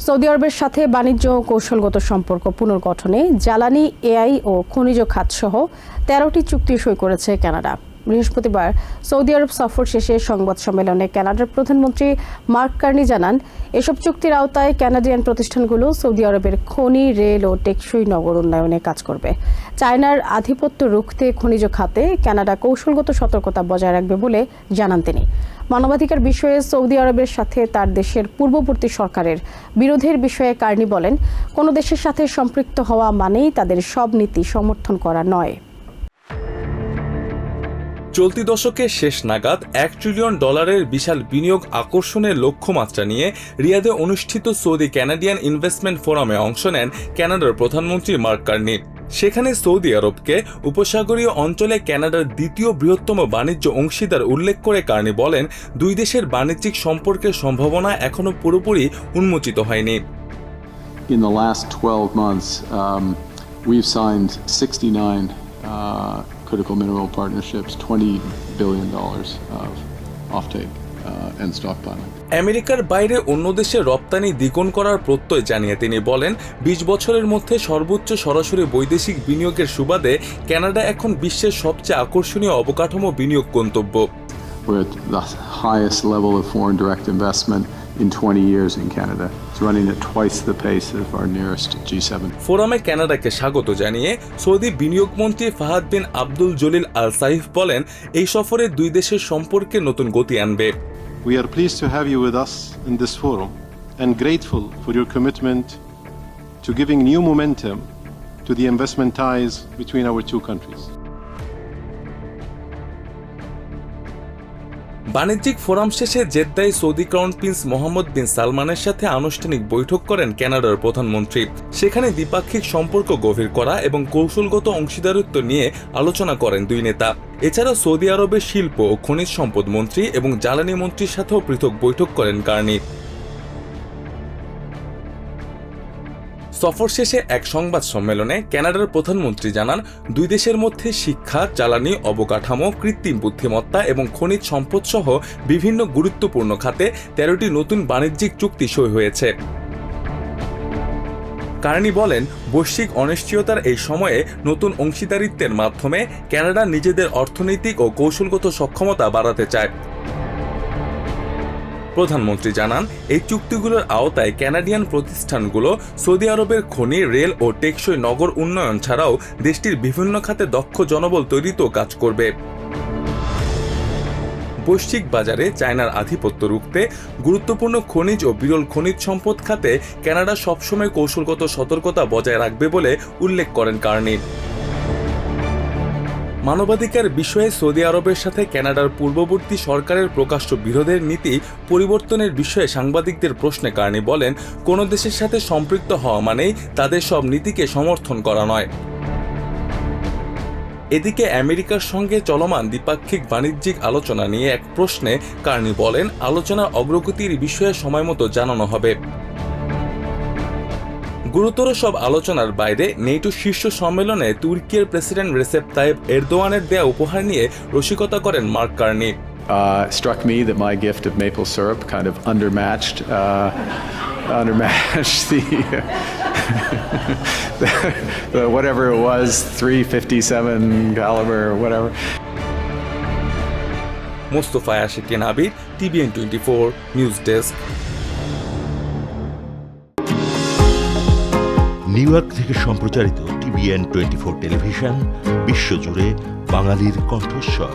Saudi আরবের সাথে বাণিজ্য ও কৌশলগত সম্পর্ক পুনর্গঠনে জ্বালানি, এআই ও খনিজ খাত সহ ১৩টি চুক্তি সই করেছে কানাডা। বৃহস্পতিবার সৌদি আরব সফর শেষে সংবাদ সম্মেলনে কানাডার প্রধানমন্ত্রী মার্ক কার্নি জানান, এসব চুক্তির আওতায় কানাডিয়ান প্রতিষ্ঠানগুলো সৌদি আরবের খনি, রেল ও টেকসই নগর উন্নয়নে কাজ করবে। চায়নার আধিপত্য রুখতে খনিজ খাতে কানাডা কৌশলগত সতর্কতা বজায় রাখবে বলে জানান তিনি। মানবাধিকার বিষয়ে সৌদি আরবের সাথে তার দেশের পূর্ববর্তী সরকারের বিরোধের বিষয়ে কার্নি বলেন, কোনো দেশের সাথে সম্পৃক্ত হওয়া মানেই তাদের সব নীতি সমর্থন করা নয়। চলতি দশকের শেষ নাগাদ $1 ট্রিলিয়ন বিশাল বিনিয়োগ আকর্ষণের লক্ষ্যমাত্রা নিয়ে রিয়াদে অনুষ্ঠিত সৌদি ক্যানাডিয়ান ইনভেস্টমেন্ট ফোরামে অংশ নেন কানাডার প্রধানমন্ত্রী মার্ক কার্নি। সেখানে সৌদি আরবকে উপসাগরীয় অঞ্চলে কানাডার দ্বিতীয় বৃহত্তম বাণিজ্য অংশীদার উল্লেখ করে কার্নি বলেন, দুই দেশের বাণিজ্যিক সম্পর্কের সম্ভাবনা এখনো পুরোপুরি উন্মোচিত হয়নি। In the last 12 months, we've signed 69 critical mineral partnerships, $20 billion of offtake and stockpiling. আমেরিকার বাইরে অন্য দেশে রপ্তানি দ্বিগুণ করার প্রত্যয় জানিয়ে তিনি বলেন, 20 বছরের মধ্যে সর্বোচ্চ সরাসরি বৈদেশিক বিনিয়োগের সুবাদে কানাডা এখন বিশ্বের সবচেয়ে আকর্ষণীয় অবকাঠামো বিনিয়োগ গন্তব্য। We're at the highest level of foreign direct investment in 20 years in Canada. It's running at twice the pace of our nearest G7. ফোরামে কানাডাকে স্বাগত জানিয়ে সৌদি বিনিয়োগ মন্ত্রী ফাহাদ বিন আব্দুল জলিল আল সাইফ বলেন, এই সফরে দুই দেশের সম্পর্কে নতুন গতি আনবে। We are pleased to have you with us in this forum and grateful for your commitment to giving new momentum to the investment ties between our two countries. বাণিজ্যিক ফোরাম শেষে জেদ্দায় সৌদি ক্রাউন প্রিন্স মোহাম্মদ বিন সালমানের সাথে আনুষ্ঠানিক বৈঠক করেন কানাডার প্রধানমন্ত্রী। সেখানে দ্বিপাক্ষিক সম্পর্ক গভীর করা এবং কৌশলগত অংশীদারত্ব নিয়ে আলোচনা করেন দুই নেতা। এছাড়া সৌদি আরবের শিল্প ও খনিজ সম্পদ মন্ত্রী এবং জ্বালানি মন্ত্রীর সাথেও পৃথক বৈঠক করেন কার্নি। সফর শেষে এক সংবাদ সম্মেলনে কানাডার প্রধানমন্ত্রী জানান, দুই দেশের মধ্যে শিক্ষা, জ্বালানি, অবকাঠামো, কৃত্রিম বুদ্ধিমত্তা এবং খনিজ সম্পদ সহ বিভিন্ন গুরুত্বপূর্ণ খাতে 13টি নতুন বাণিজ্যিক চুক্তি সই হয়েছে। কার্নি বলেন, বৈশ্বিক অনিশ্চয়তার এই সময়ে নতুন অংশীদারিত্বের মাধ্যমে কানাডা নিজেদের অর্থনৈতিক ও কৌশলগত সক্ষমতা বাড়াতে চায়। প্রধানমন্ত্রী জানান, এই চুক্তিগুলোর আওতায় কানাডিয়ান প্রতিষ্ঠানগুলো সৌদি আরবের খনি, রেল ও টেকসই নগর উন্নয়ন ছাড়াও দেশটির বিভিন্ন খাতে দক্ষ জনবল তৈরিতেও কাজ করবে। বৈশ্বিক বাজারে চায়নার আধিপত্য রুখতে গুরুত্বপূর্ণ খনিজ ও বিরল খনিজ সম্পদ খাতে কানাডা সবসময় কৌশলগত সতর্কতা বজায় রাখবে বলে উল্লেখ করেন কার্নি। মানবাধিকার বিষয়ে সৌদি আরবের সাথে কানাডার পূর্ববর্তী সরকারের প্রকাশ্য বিরোধের নীতি পরিবর্তনের বিষয়ে সাংবাদিকদের প্রশ্নে কার্নি বলেন, কোনো দেশের সাথে সম্পৃক্ত হওয়া মানেই তাদের সব নীতিকে সমর্থন করা নয়। এদিকে আমেরিকার সঙ্গে চলমান দ্বিপাক্ষিক বাণিজ্যিক আলোচনা নিয়ে এক প্রশ্নে কার্নি বলেন, আলোচনার অগ্রগতির বিষয়ে সময়মতো জানানো হবে। গুরুতর সব আলোচনার বাইরে নেটো শীর্ষ সম্মেলনে তুর্কির প্রেসিডেন্ট রেসেপ তাইপ এরদোয়ানের দেয়া উপহার নিয়ে রসিকতা করেন mark Carney. Struck me that my gift of maple syrup kind of undermatched the whatever it was, 357 caliber or whatever. Mostafa Ashikin Abir, TVN 24 news desk. New York থেকে সম্প্রচারিত TVN 24 টেলিভিশন বিশ্বজুড়ে বাঙালির কণ্ঠস্বর।